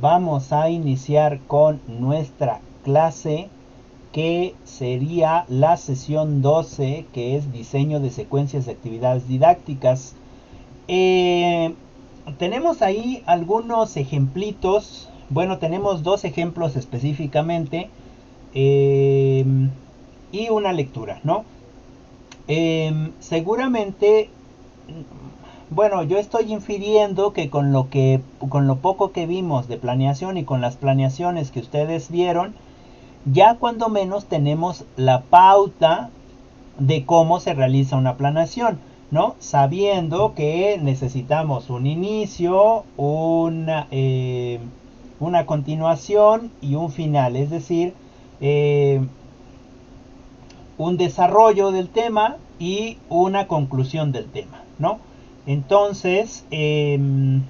vamos a iniciar con nuestra clase, que sería la sesión 12, que es diseño de secuencias de actividades didácticas. Eh, Tenemos ahí algunos ejemplitos. Bueno, tenemos dos ejemplos específicamente, eh, y una lectura, ¿no? Seguramente, bueno, yo estoy infiriendo que con lo poco que vimos de planeación y con las planeaciones que ustedes vieron, ya cuando menos tenemos la pauta de cómo se realiza una planeación, ¿no? Sabiendo que necesitamos un inicio, una continuación y un final, es decir, un desarrollo del tema y una conclusión del tema, ¿no? Entonces, en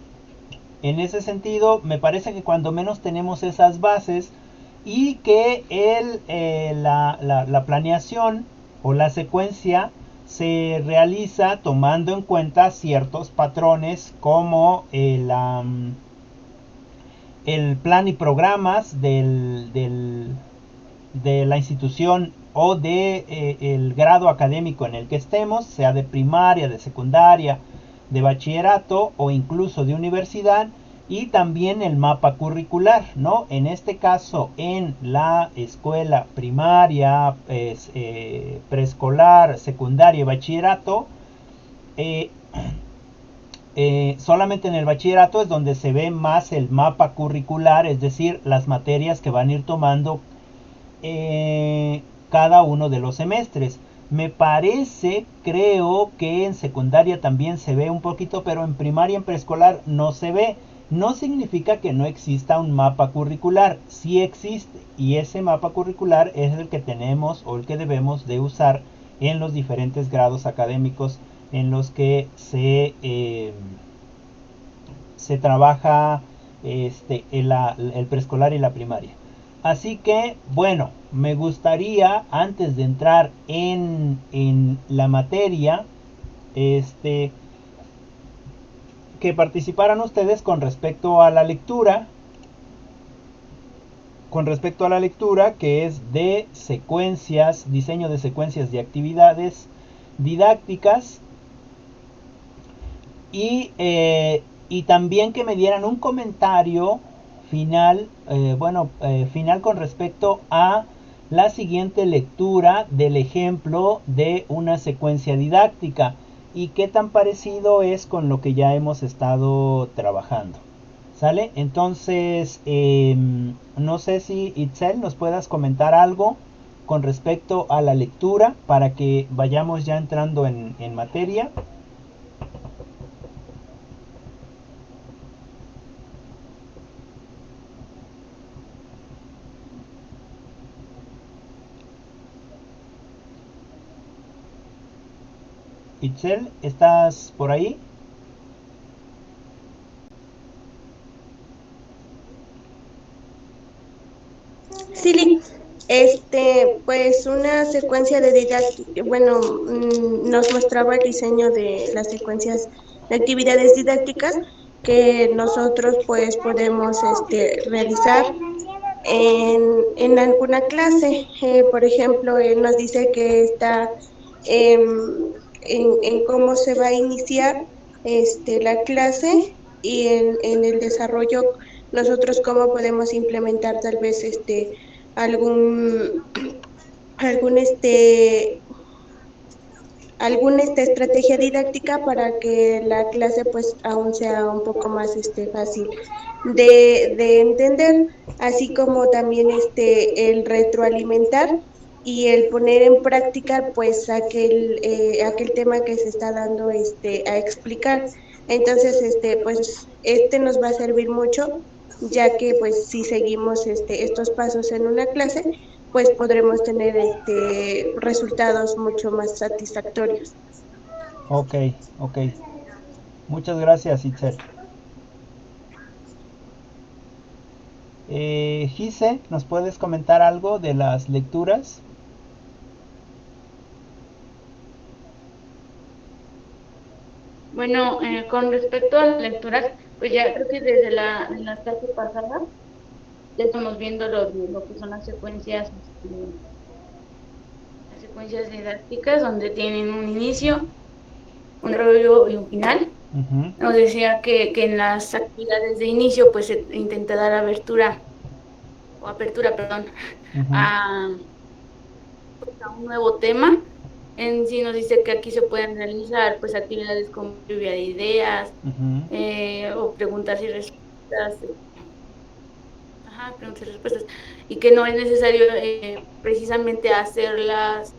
ese sentido, me parece que cuando menos tenemos esas bases y que la planeación o la secuencia se realiza tomando en cuenta ciertos patrones como el plan y programas de la institución o de el grado académico en el que estemos, sea de primaria, de secundaria, de bachillerato o incluso de universidad, y también el mapa curricular, ¿no? En este caso, en la escuela primaria, preescolar, secundaria y bachillerato, eh, solamente en el bachillerato es donde se ve más el mapa curricular, es decir, las materias que van a ir tomando cada uno de los semestres. Me parece, creo que en secundaria también se ve un poquito, pero en primaria y en preescolar no se ve. No significa que no exista un mapa curricular, sí existe, y ese mapa curricular es el que tenemos o el que debemos de usar en los diferentes grados académicos en los que se trabaja el preescolar y la primaria. Así que, bueno, me gustaría, antes de entrar en la materia, este, que participaran ustedes con respecto a la lectura, que es de secuencias, diseño de secuencias de actividades didácticas, y también que me dieran un comentario final, final con respecto a la siguiente lectura del ejemplo de una secuencia didáctica y qué tan parecido es con lo que ya hemos estado trabajando. ¿Sale? Entonces, no sé si Itzel nos puedas comentar algo con respecto a la lectura para que vayamos ya entrando en materia. Itzel, ¿estás por ahí? Sí, pues una secuencia de didáctica, bueno, nos mostraba el diseño de las secuencias de actividades didácticas que nosotros pues podemos realizar en alguna clase. Por ejemplo, él nos dice que está em, en cómo se va a iniciar la clase y en el desarrollo nosotros cómo podemos implementar tal vez algún algún alguna estrategia didáctica para que la clase pues aún sea un poco más fácil de entender, así como también el retroalimentar y el poner en práctica pues aquel tema que se está dando a explicar. Entonces, pues nos va a servir mucho, ya que pues si seguimos estos pasos en una clase, pues podremos tener resultados mucho más satisfactorios. Ok, ok. Muchas gracias, Itzel. Gise, ¿nos puedes comentar algo de las lecturas? Bueno, con respecto a las lecturas, pues ya creo que desde en la clase pasada ya estamos viendo lo que son las secuencias didácticas, donde tienen un inicio, un desarrollo y un final. Ujú, Nos decía que en las actividades de inicio, pues se intenta dar apertura, perdón, ujú, a, a un nuevo tema. En sí nos dice que aquí se pueden realizar pues actividades como lluvia de ideas, ujú, o preguntas y respuestas, ajá, preguntas y respuestas, y que no es necesario precisamente hacerlas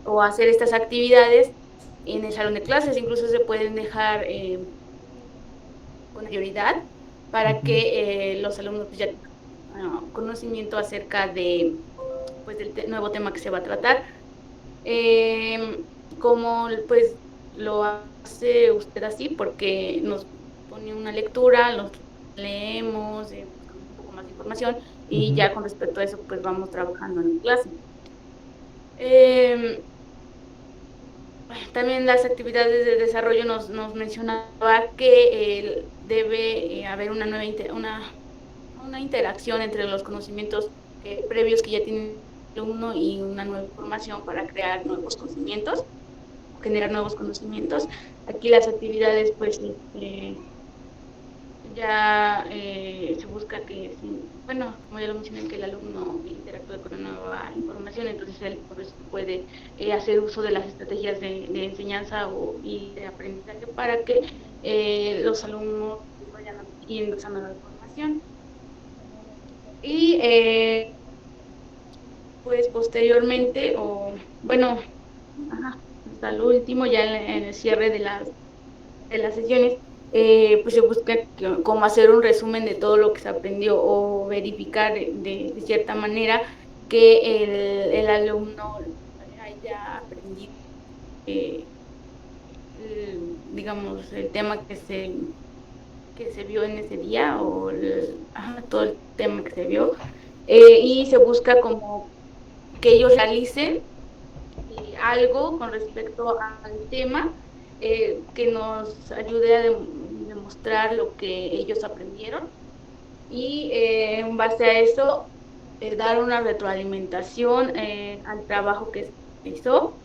o hacer estas actividades en el salón de clases, incluso se pueden dejar con prioridad para ujú, que los alumnos pues, ya tengan conocimiento acerca de pues del nuevo tema que se va a tratar. Eh, como pues lo hace usted así, porque nos pone una lectura, los leemos, buscamos un poco más de información y ujú, ya con respecto a eso pues vamos trabajando en clase. Eh, También las actividades de desarrollo nos mencionaba que debe haber una interacción entre los conocimientos previos que ya tiene el alumno y una nueva información para crear nuevos conocimientos, generar nuevos conocimientos. Aquí las actividades, pues, ya se busca que, bueno, como ya lo mencioné, que el alumno interactúe con una nueva información, entonces él pues, puede hacer uso de las estrategias de enseñanza y de aprendizaje para que los alumnos vayan adquiriendo esa nueva información. Y pues posteriormente, o bueno, ajá, hasta lo último, ya en el cierre de las sesiones, pues se busca como hacer un resumen de todo lo que se aprendió o verificar de cierta manera que el alumno haya aprendido, eh, digamos, el tema que se vio en ese día o ajá, todo el tema que se vio. Y se busca como que ellos realicen algo con respecto al tema que nos ayude a demostrar lo que ellos aprendieron y en base a eso dar una retroalimentación al trabajo que se hizo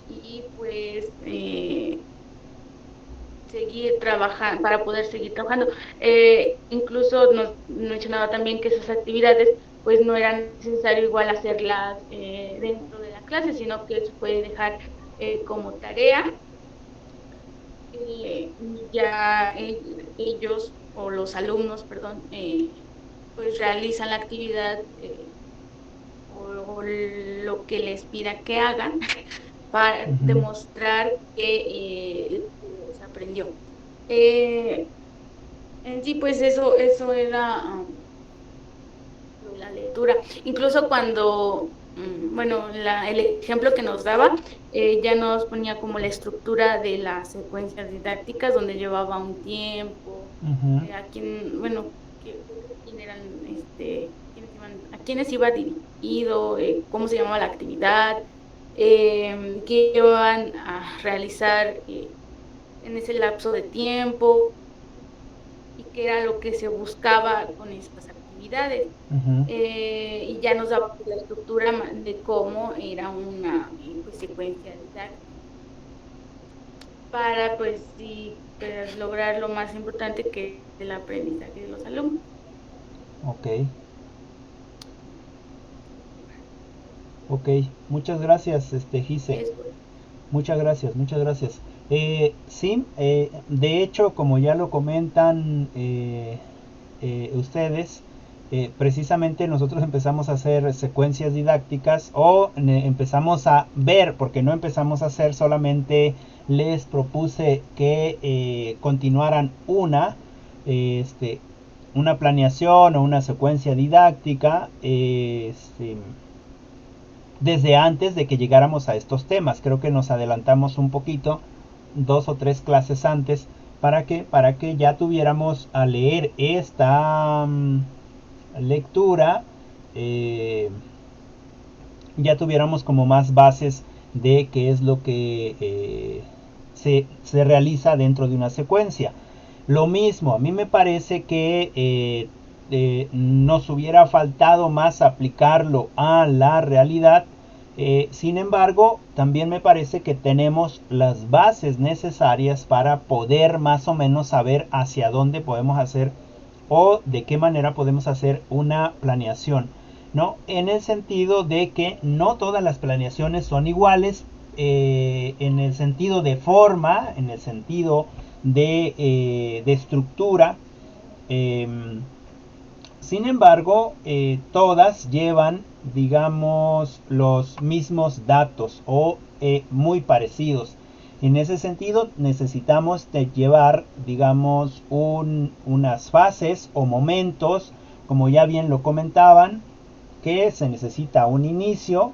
y pues seguir trabajando, para poder seguir trabajando. Incluso nos mencionaba también que esas actividades pues no eran necesario igual hacerlas dentro de la clase, sino que se puede dejar como tarea y ya ellos o los alumnos, perdón, pues realizan la actividad o lo que les pida que hagan para ujú. demostrar que se aprendió. Eh, en sí, pues eso era la lectura. Incluso cuando, bueno, el ejemplo que nos daba, ya nos ponía como la estructura de las secuencias didácticas, donde llevaba un tiempo, Ujú, a quién, bueno, quién eran, a quiénes iba dirigido, cómo se llamaba la actividad, qué iban a realizar en ese lapso de tiempo y qué era lo que se buscaba con estas actividades. ujú. Y ya nos daba pues, la estructura de cómo era una pues, secuencia didáctica para pues sí pues, lograr lo más importante que es el aprendizaje de los alumnos. Ok, ok. Muchas gracias, Gise. Eso. Muchas gracias, muchas gracias. Sí, de hecho, como ya lo comentan ustedes, precisamente nosotros empezamos a hacer secuencias didácticas o empezamos a ver, porque no empezamos a hacer, solamente les propuse que continuaran una planeación o una secuencia didáctica, desde antes de que llegáramos a estos temas. Creo que nos adelantamos un poquito, 2 o 3 clases antes, para que ya tuviéramos a leer esta lectura, eh, ya tuviéramos como más bases de qué es lo que se realiza dentro de una secuencia. Lo mismo, a mí me parece que nos hubiera faltado más aplicarlo a la realidad. Sin embargo, también me parece que tenemos las bases necesarias para poder más o menos saber hacia dónde podemos hacer o de qué manera podemos hacer una planeación, ¿no? En el sentido de que no todas las planeaciones son iguales, en el sentido de forma, en el sentido de estructura. Sin embargo, todas llevan, digamos, los mismos datos o muy parecidos. En ese sentido, necesitamos llevar, digamos, unas fases o momentos, como ya bien lo comentaban, que se necesita un inicio,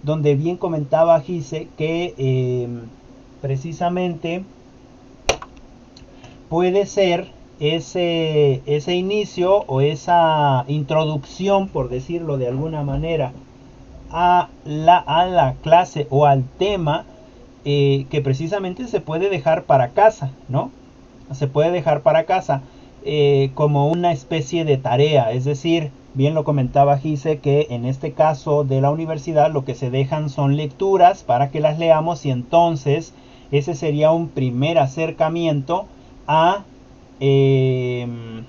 donde bien comentaba Gise que precisamente puede ser ese inicio o esa introducción, por decirlo de alguna manera, a la clase o al tema, que precisamente se puede dejar para casa, ¿no? Se puede dejar para casa como una especie de tarea, es decir, bien lo comentaba Gise, que en este caso de la universidad lo que se dejan son lecturas para que las leamos, y entonces ese sería un primer acercamiento a un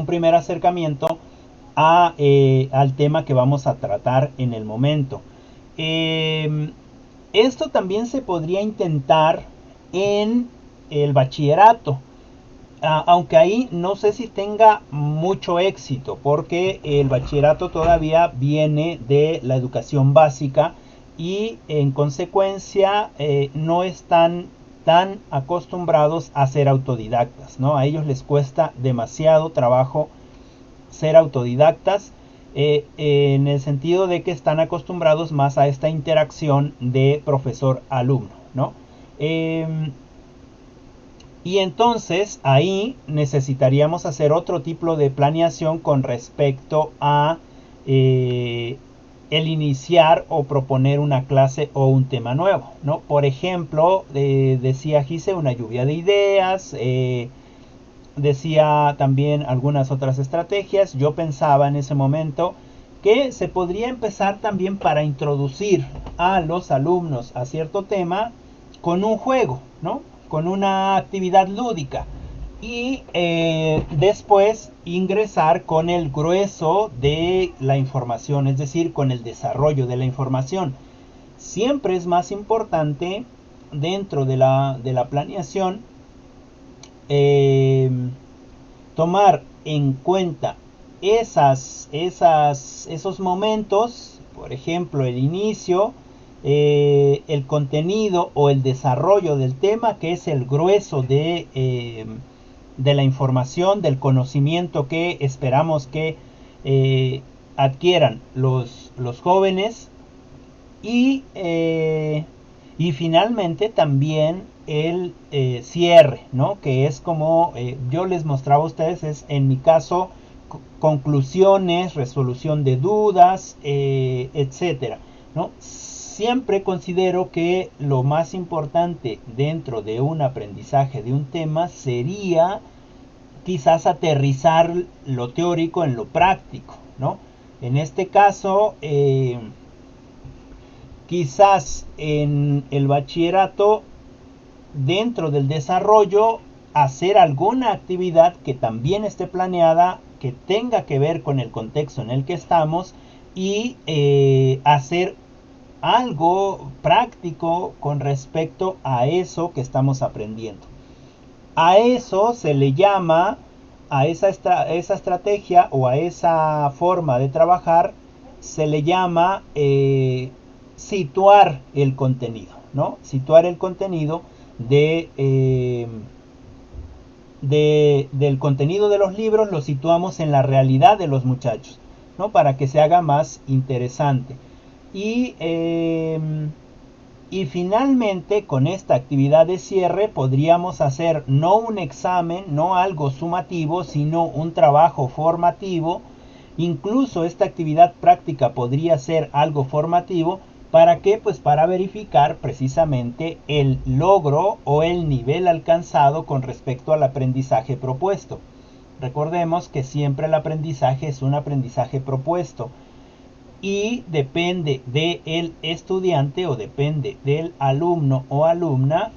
primer acercamiento al tema que vamos a tratar en el momento. Esto también se podría intentar en el bachillerato, aunque ahí no sé si tenga mucho éxito, porque el bachillerato todavía viene de la educación básica y en consecuencia no están tan acostumbrados a ser autodidactas, ¿no? A ellos les cuesta demasiado trabajo ser autodidactas, en el sentido de que están acostumbrados más a esta interacción de profesor-alumno, ¿no? Y entonces ahí necesitaríamos hacer otro tipo de planeación con respecto a el iniciar o proponer una clase o un tema nuevo, ¿no? Por ejemplo, decía Gise, una lluvia de ideas, decía también algunas otras estrategias. Yo pensaba en ese momento que se podría empezar también para introducir a los alumnos a cierto tema con un juego, ¿no? Con una actividad lúdica, y después ingresar con el grueso de la información, es decir, con el desarrollo de la información. Siempre es más importante dentro de la planeación tomar en cuenta esos momentos, por ejemplo, el inicio, el contenido o el desarrollo del tema, que es el grueso de la información, del conocimiento que esperamos que adquieran los jóvenes, y finalmente también el cierre, ¿no? Que es como yo les mostraba a ustedes, es en mi caso conclusiones, resolución de dudas, etcétera, ¿no? Siempre considero que lo más importante dentro de un aprendizaje de un tema sería quizás aterrizar lo teórico en lo práctico, ¿no? En este caso, quizás en el bachillerato, dentro del desarrollo, hacer alguna actividad que también esté planeada, que tenga que ver con el contexto en el que estamos, y hacer algo práctico con respecto a eso que estamos aprendiendo. A eso se le llama, a esa estrategia o a esa forma de trabajar, se le llama situar el contenido, ¿no? Situar el contenido del contenido de los libros, lo situamos en la realidad de los muchachos, ¿no? Para que se haga más interesante. Y finalmente, con esta actividad de cierre, podríamos hacer no un examen, no algo sumativo, sino un trabajo formativo. Incluso esta actividad práctica podría ser algo formativo, ¿Para qué? Pues para verificar precisamente el logro o el nivel alcanzado con respecto al aprendizaje propuesto. Recordemos que siempre el aprendizaje es un aprendizaje propuesto y depende del estudiante o depende del alumno o alumna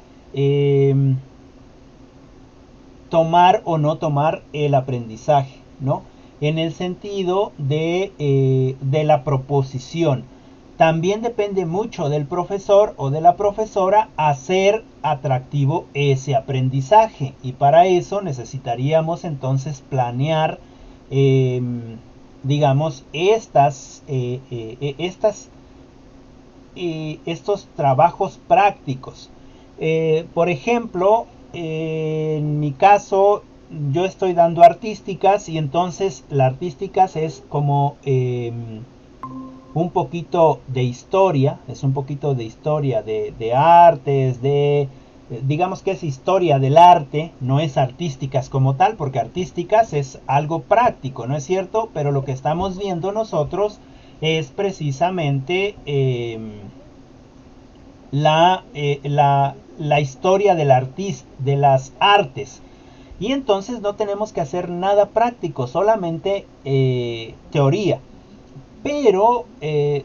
tomar o no tomar el aprendizaje, ¿no? En el sentido de la proposición. También depende mucho del profesor o de la profesora hacer atractivo ese aprendizaje. Y para eso necesitaríamos entonces planear, digamos, estos trabajos prácticos. Por ejemplo, en mi caso, yo estoy dando artísticas y entonces la artísticas es como un poquito de historia, es un poquito de historia de artes, digamos que es historia del arte, no es artísticas como tal, porque artísticas es algo práctico, ¿no es cierto? Pero lo que estamos viendo nosotros es precisamente la historia del artista, de las artes. Y entonces no tenemos que hacer nada práctico, solamente teoría. Pero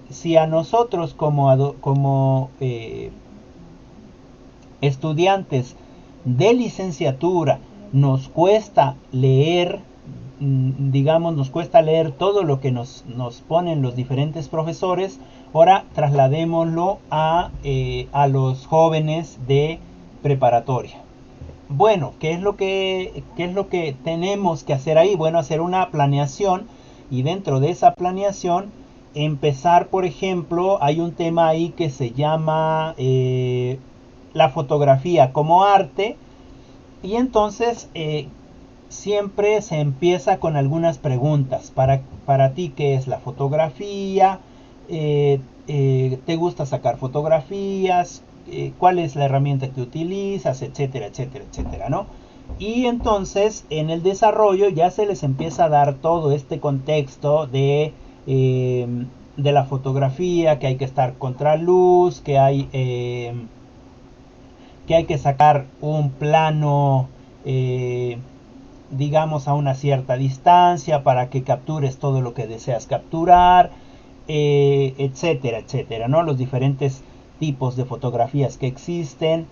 si a nosotros como estudiantes de licenciatura nos cuesta leer, digamos, nos cuesta leer todo lo que nos ponen los diferentes profesores, ahora trasladémoslo a los jóvenes de preparatoria. Bueno, ¿qué es lo que tenemos que hacer ahí? Bueno, hacer una planeación y dentro de esa planeación empezar, por ejemplo, hay un tema ahí que se llama la fotografía como arte y entonces siempre se empieza con algunas preguntas. Para ti, ¿qué es la fotografía? ¿Te gusta sacar fotografías? ¿Cuál es la herramienta que utilizas? Etcétera, etcétera, etcétera, ¿no? Y entonces en el desarrollo ya se les empieza a dar todo este contexto de la fotografía, que hay que estar contra luz, que hay que sacar un plano digamos a una cierta distancia para que captures todo lo que deseas capturar, etcétera, etcétera, ¿no? Los diferentes tipos de fotografías que existen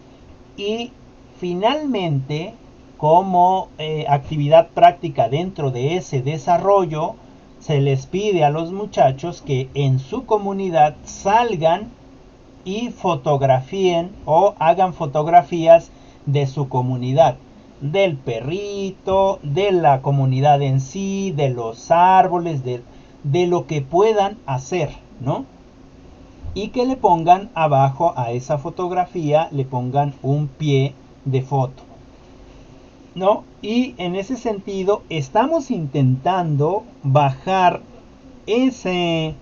y finalmente como actividad práctica dentro de ese desarrollo se les pide a los muchachos que en su comunidad salgan y fotografíen o hagan fotografías de su comunidad, del perrito, de la comunidad en sí, de los árboles, de lo que puedan hacer, ¿no? Y que le pongan abajo a esa fotografía, le pongan un pie de foto, ¿no? Y en ese sentido estamos intentando bajar eso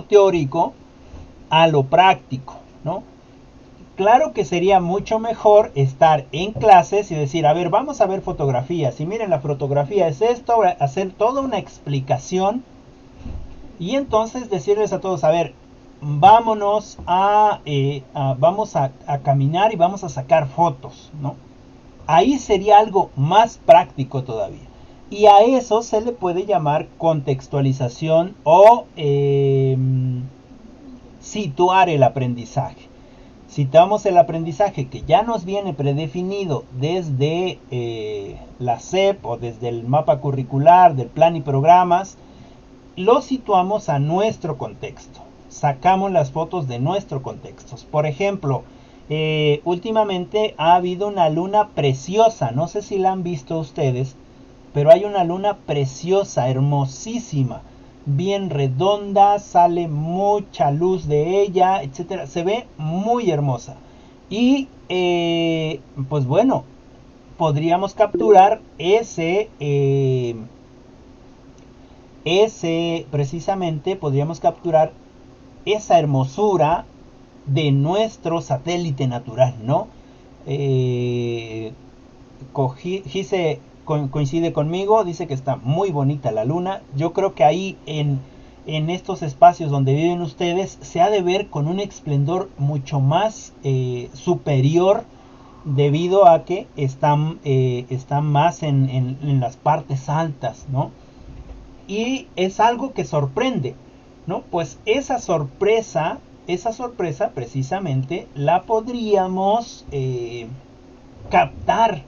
teórico a lo práctico, ¿no? Claro que sería mucho mejor estar en clases y decir, a ver, vamos a ver fotografías. Y miren, la fotografía es esto, hacer toda una explicación. Y entonces decirles a todos, a ver, vámonos vamos a caminar y vamos a sacar fotos, ¿no? Ahí sería algo más práctico todavía. Y a eso se le puede llamar contextualización o situar el aprendizaje. Situamos el aprendizaje que ya nos viene predefinido desde la SEP o desde el mapa curricular del plan y programas, lo situamos a nuestro contexto. Sacamos las fotos de nuestro contexto. Por ejemplo, últimamente ha habido una luna preciosa, no sé si la han visto ustedes, pero hay una luna preciosa, hermosísima, bien redonda, sale mucha luz de ella, etcétera, se ve muy hermosa. Y pues bueno, podríamos capturar precisamente podríamos capturar esa hermosura de nuestro satélite natural, ¿no? Gise coincide conmigo, dice que está muy bonita la luna. Yo creo que ahí en en estos espacios donde viven ustedes se ha de ver con un esplendor mucho más superior, debido a que están más en las partes altas, ¿no? Y es algo que sorprende, ¿no? Pues esa sorpresa precisamente la podríamos captar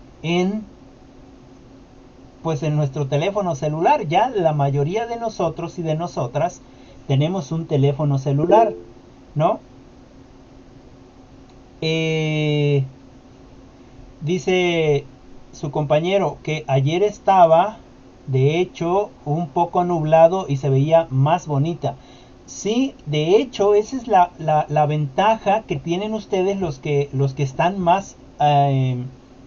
pues en nuestro teléfono celular. Ya la mayoría de nosotros y de nosotras tenemos un teléfono celular, ¿no? Dice su compañero que ayer estaba, de hecho, un poco nublado y se veía más bonita. Sí, de hecho, esa es la ventaja que tienen ustedes los que están más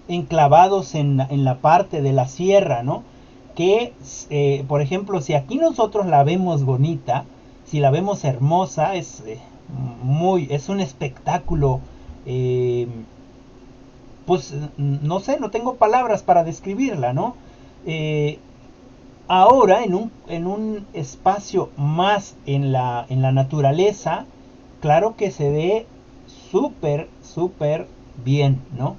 enclavados en la parte de la sierra, ¿no? Que, por ejemplo, si aquí nosotros la vemos bonita, si la vemos hermosa, es un espectáculo. Pues no sé, no tengo palabras para describirla, ¿no? Ahora en un espacio más en la naturaleza, claro que se ve súper bien, ¿no?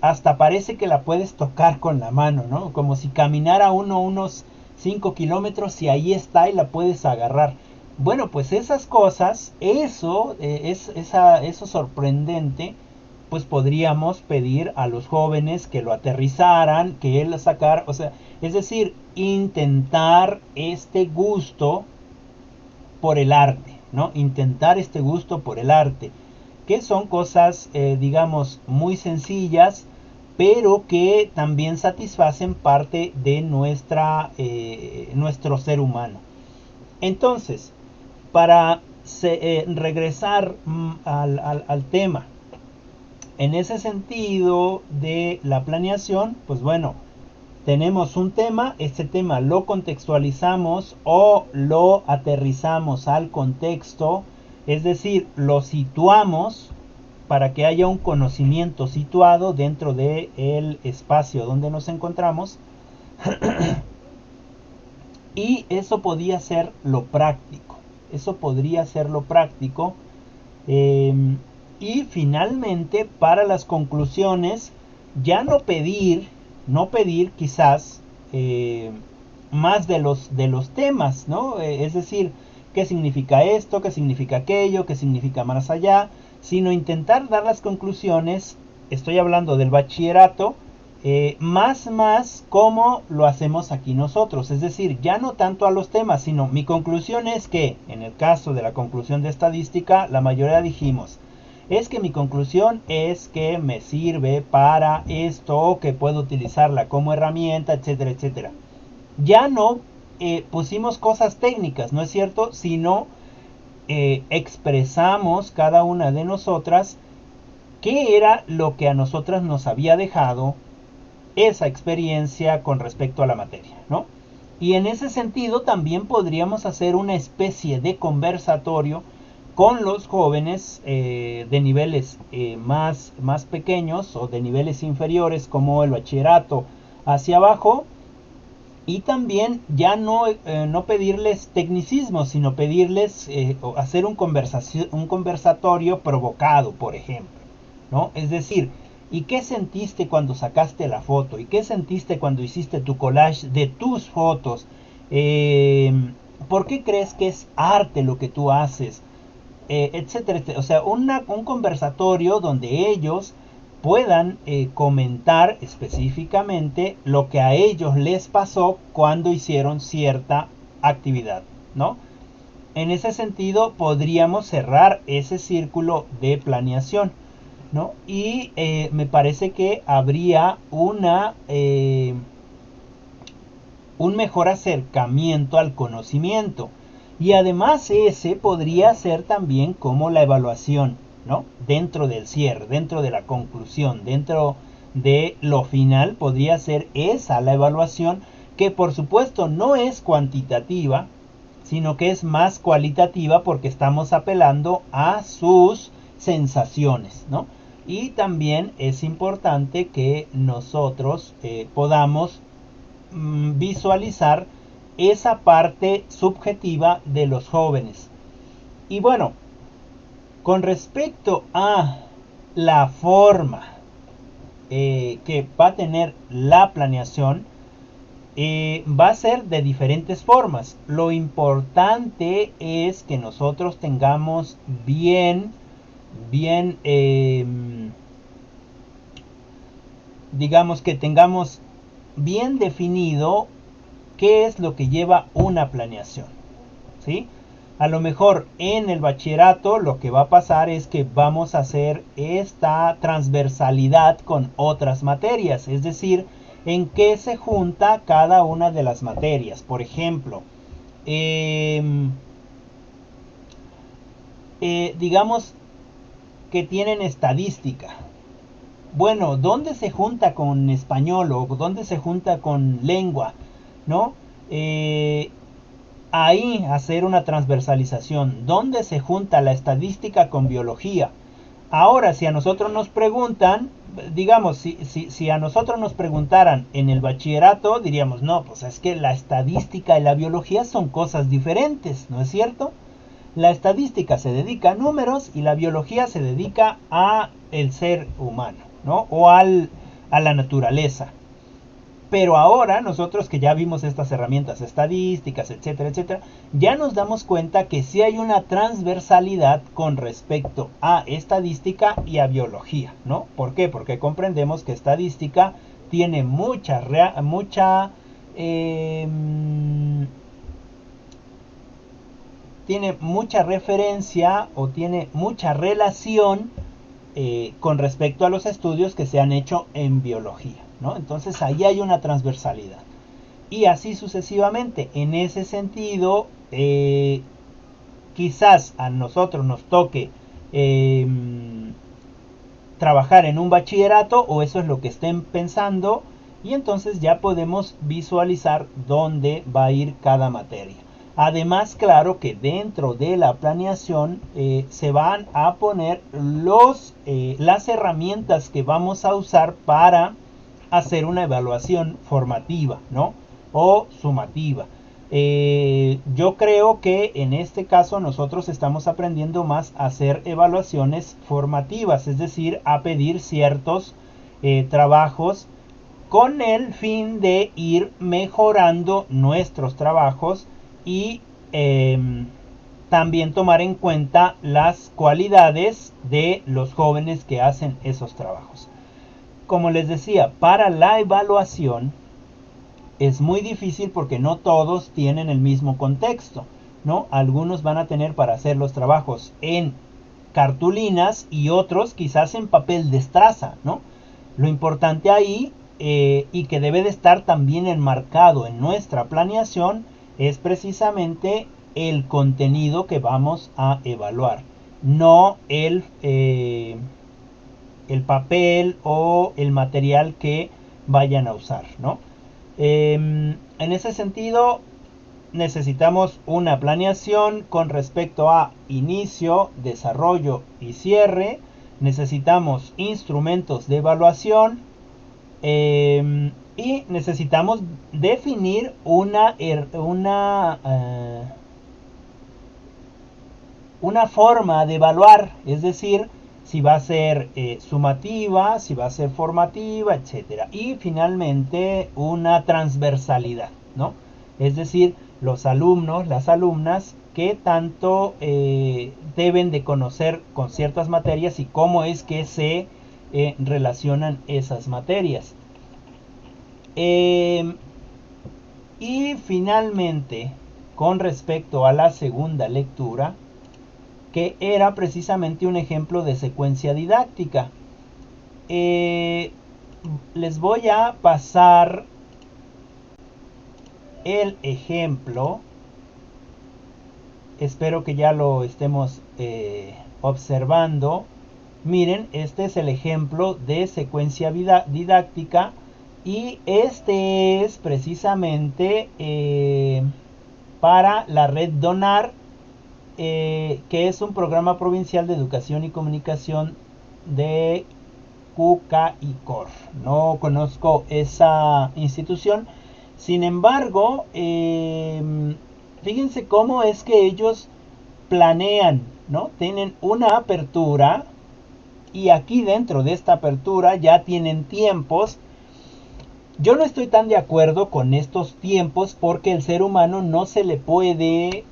Hasta parece que la puedes tocar con la mano, ¿no? Como si caminara unos 5 kilómetros y ahí está y la puedes agarrar. Bueno, pues esas cosas, eso sorprendente, pues podríamos pedir a los jóvenes que lo aterrizaran, que él sacara, o sea, es decir, intentar este gusto por el arte, ¿no? Intentar este gusto por el arte, que son cosas, digamos, muy sencillas, pero que también satisfacen parte de nuestro ser humano. Entonces, para regresar al tema, en ese sentido de la planeación, pues bueno, tenemos un tema, este tema lo contextualizamos o lo aterrizamos al contexto, es decir, lo situamos para que haya un conocimiento situado dentro del espacio donde nos encontramos. Y eso podría ser lo práctico. Y finalmente, para las conclusiones, ya no pedir quizás más de los temas, ¿no? Es decir, qué significa esto, qué significa aquello, qué significa más allá, sino intentar dar las conclusiones. Estoy hablando del bachillerato, más como lo hacemos aquí nosotros, es decir, ya no tanto a los temas, sino mi conclusión es que, en el caso de la conclusión de estadística, la mayoría dijimos, es que mi conclusión es que me sirve para esto, que puedo utilizarla como herramienta, etcétera, etcétera. Ya no pusimos cosas técnicas, ¿no es cierto? Sino expresamos cada una de nosotras qué era lo que a nosotras nos había dejado esa experiencia con respecto a la materia, ¿no? Y en ese sentido también podríamos hacer una especie de conversatorio con los jóvenes de niveles más pequeños o de niveles inferiores, como el bachillerato hacia abajo, y también ya no pedirles tecnicismos, sino pedirles hacer un conversatorio provocado, por ejemplo, ¿no? Es decir, ¿y qué sentiste cuando sacaste la foto? ¿Y qué sentiste cuando hiciste tu collage de tus fotos? ¿Por qué crees que es arte lo que tú haces? Etcétera, etcétera. O sea, un conversatorio donde ellos puedan comentar específicamente lo que a ellos les pasó cuando hicieron cierta actividad, ¿no? En ese sentido podríamos cerrar ese círculo de planeación, ¿no? Y me parece que habría un mejor acercamiento al conocimiento. Y además ese podría ser también como la evaluación, ¿no? Dentro del cierre, dentro de la conclusión, dentro de lo final, podría ser esa la evaluación, que por supuesto no es cuantitativa, sino que es más cualitativa, porque estamos apelando a sus sensaciones, ¿no? Y también es importante que nosotros podamos visualizar esa parte subjetiva de los jóvenes. Y bueno, con respecto a la forma que va a tener la planeación, va a ser de diferentes formas. Lo importante es que nosotros tengamos bien, digamos que tengamos bien definido qué es lo que lleva una planeación, ¿sí? A lo mejor en el bachillerato lo que va a pasar es que vamos a hacer esta transversalidad con otras materias, es decir, en qué se junta cada una de las materias. Por ejemplo, digamos que tienen estadística. Bueno, ¿dónde se junta con español o dónde se junta con lengua? ¿No? Ahí hacer una transversalización. ¿Dónde se junta la estadística con biología? Ahora, si a nosotros nos preguntan, digamos, si a nosotros nos preguntaran en el bachillerato, diríamos, no, pues es que la estadística y la biología son cosas diferentes, ¿no es cierto? La estadística se dedica a números y la biología se dedica a el ser humano, ¿no? O a la naturaleza. Pero ahora nosotros que ya vimos estas herramientas estadísticas, etcétera, etcétera, ya nos damos cuenta que sí hay una transversalidad con respecto a estadística y a biología, ¿no? ¿Por qué? Porque comprendemos que estadística tiene tiene mucha referencia o tiene mucha relación con respecto a los estudios que se han hecho en biología, ¿no? Entonces ahí hay una transversalidad. Y así sucesivamente. En ese sentido, quizás a nosotros nos toque trabajar en un bachillerato, o eso es lo que estén pensando, y entonces ya podemos visualizar dónde va a ir cada materia. Además, claro que dentro de la planeación se van a poner las herramientas que vamos a usar para hacer una evaluación formativa, ¿no? O sumativa. Yo creo que en este caso nosotros estamos aprendiendo más a hacer evaluaciones formativas, es decir, a pedir ciertos trabajos con el fin de ir mejorando nuestros trabajos y también tomar en cuenta las cualidades de los jóvenes que hacen esos trabajos. Como les decía, para la evaluación es muy difícil porque no todos tienen el mismo contexto, ¿no? Algunos van a tener para hacer los trabajos en cartulinas y otros quizás en papel de estraza, ¿no? Lo importante ahí y que debe de estar también enmarcado en nuestra planeación es precisamente el contenido que vamos a evaluar, no el papel o el material que vayan a usar, ¿no? En ese sentido necesitamos una planeación con respecto a inicio, desarrollo y cierre. Necesitamos instrumentos de evaluación y necesitamos definir una forma de evaluar, es decir, si va a ser sumativa, si va a ser formativa, etcétera. Y finalmente una transversalidad, ¿no? Es decir, los alumnos, las alumnas, qué tanto deben de conocer con ciertas materias y cómo es que se relacionan esas materias. Y finalmente, con respecto a la segunda lectura, que era precisamente un ejemplo de secuencia didáctica. Les voy a pasar el ejemplo. Espero que ya lo estemos observando. Miren, este es el ejemplo de secuencia didáctica y este es precisamente para la red Donar, que es un programa provincial de educación y comunicación de CUCA y COR. No conozco esa institución Sin embargo, fíjense cómo es que ellos planean, ¿no? Tienen una apertura y aquí dentro de esta apertura ya tienen tiempos. Yo no estoy tan de acuerdo con estos tiempos porque el ser humano no se le puede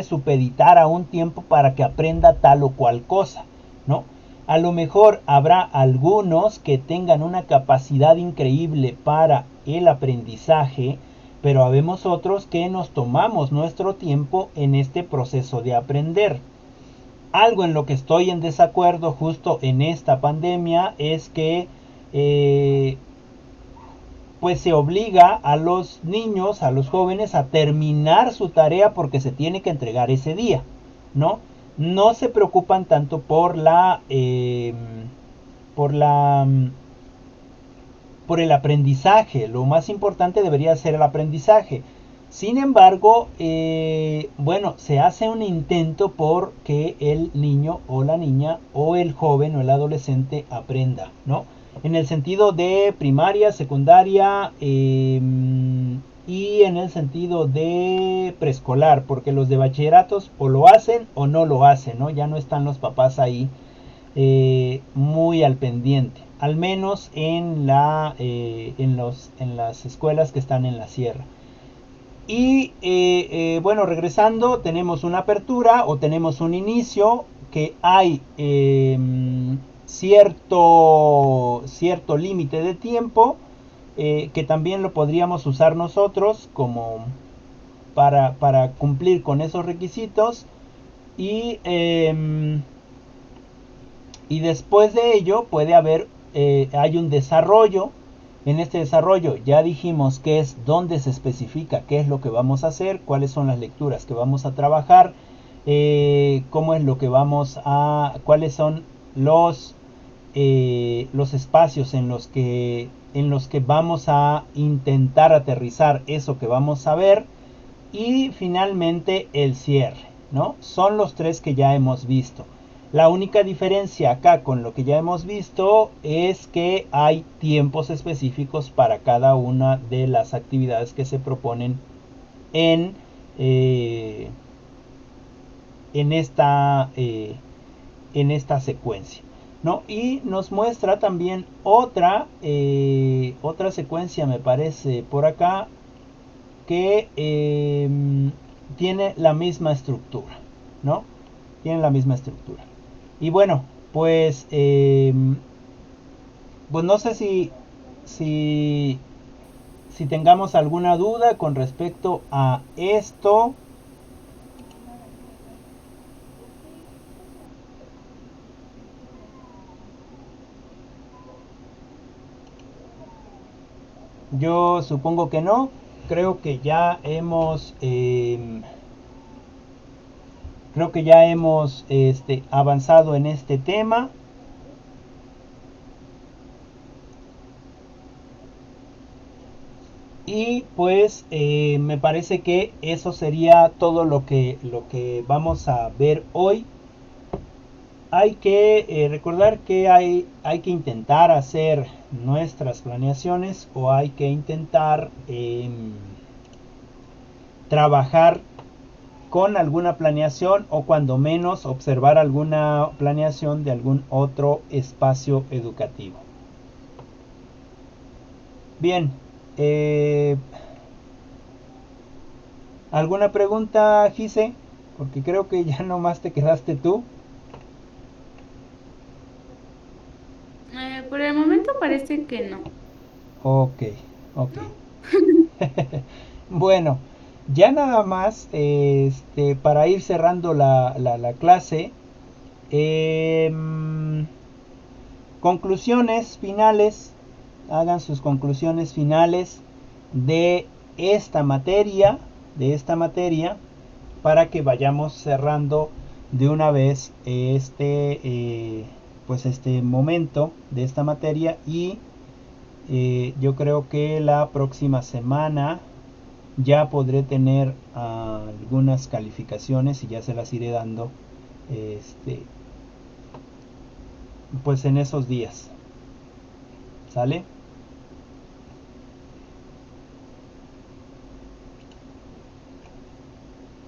supeditar a un tiempo para que aprenda tal o cual cosa, ¿no? A lo mejor habrá algunos que tengan una capacidad increíble para el aprendizaje, pero habemos otros que nos tomamos nuestro tiempo en este proceso de aprender. Algo en lo que estoy en desacuerdo justo en esta pandemia es que pues se obliga a los niños, a los jóvenes a terminar su tarea porque se tiene que entregar ese día, ¿no? No se preocupan tanto por la por el aprendizaje. Lo más importante debería ser el aprendizaje. Sin embargo, bueno, se hace un intento por que el niño o la niña o el joven o el adolescente aprenda, ¿no? En el sentido de primaria, secundaria y en el sentido de preescolar, porque los de bachilleratos o lo hacen o no lo hacen, ¿no? Ya no están los papás ahí muy al pendiente, al menos en las escuelas que están en la sierra. Y bueno, regresando, tenemos una apertura o tenemos un inicio que hay cierto límite de tiempo que también lo podríamos usar nosotros como para cumplir con esos requisitos y después de ello puede haber hay un desarrollo. En este desarrollo ya dijimos qué es, dónde se especifica qué es lo que vamos a hacer, cuáles son las lecturas que vamos a trabajar, cómo es lo que cuáles son los espacios en los que vamos a intentar aterrizar eso que vamos a ver y finalmente el cierre, ¿no? Son los tres que ya hemos visto. La única diferencia acá con lo que ya hemos visto es que hay tiempos específicos para cada una de las actividades que se proponen en, eh, en, esta, eh, en esta secuencia, ¿no? Y nos muestra también otra secuencia, me parece, por acá, que tiene la misma estructura, ¿no? Tiene la misma estructura. Y bueno, pues no sé si tengamos alguna duda con respecto a esto. Yo supongo que no. Creo que ya hemos avanzado en este tema. Y pues me parece que eso sería todo lo que vamos a ver hoy. Hay que recordar que hay que intentar hacer nuestras planeaciones o hay que intentar trabajar con alguna planeación o cuando menos observar alguna planeación de algún otro espacio educativo. Bien, ¿alguna pregunta, Gise? Porque creo que ya nomás te quedaste tú. Por el momento parece que no. Ok. ¿No? Bueno, ya nada más para ir cerrando la clase. Conclusiones finales. Hagan sus conclusiones finales de esta materia. Para que vayamos cerrando de una vez este momento de esta materia y yo creo que la próxima semana ya podré tener algunas calificaciones y ya se las iré dando pues en esos días. ¿Sale?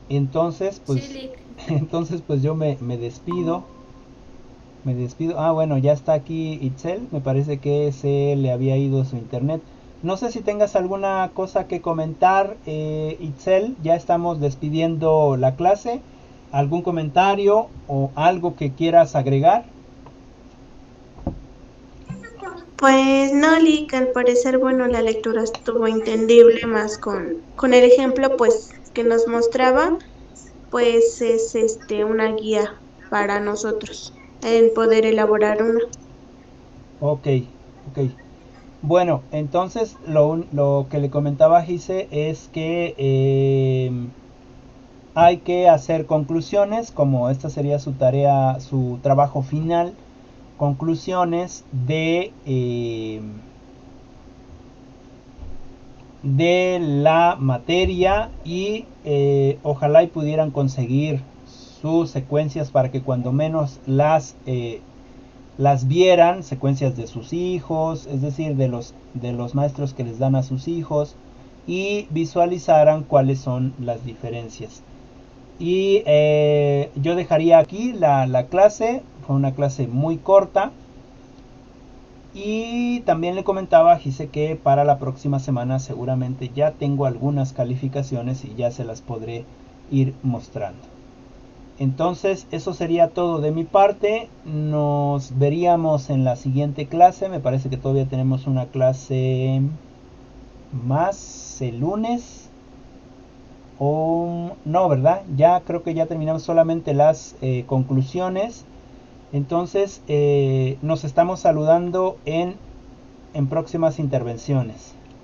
Entonces, pues, Sí, Lick. entonces, pues yo me despido. Me despido. Ah, bueno, ya está aquí Itzel. Me parece que se le había ido su internet. No sé si tengas alguna cosa que comentar, Itzel. Ya estamos despidiendo la clase. ¿Algún comentario o algo que quieras agregar? Pues no, Lick, al parecer, bueno, la lectura estuvo entendible más con el ejemplo, pues, que nos mostraba, pues es una guía para nosotros en poder elaborar una. Ok, ok. Bueno, entonces lo que le comentaba a Gise es que hay que hacer conclusiones, como esta sería su tarea, su trabajo final, conclusiones de la materia y ojalá y pudieran conseguir sus secuencias para que cuando menos las vieran, secuencias de sus hijos, es decir, de los maestros que les dan a sus hijos, y visualizaran cuáles son las diferencias. Y yo dejaría aquí la clase, fue una clase muy corta. Y también le comentaba a Gise que para la próxima semana seguramente ya tengo algunas calificaciones y ya se las podré ir mostrando. Entonces eso sería todo de mi parte. Nos veríamos en la siguiente clase. Me parece que todavía tenemos una clase más el lunes. O no, ¿verdad? Ya creo que ya terminamos solamente las conclusiones. Entonces nos estamos saludando en próximas intervenciones.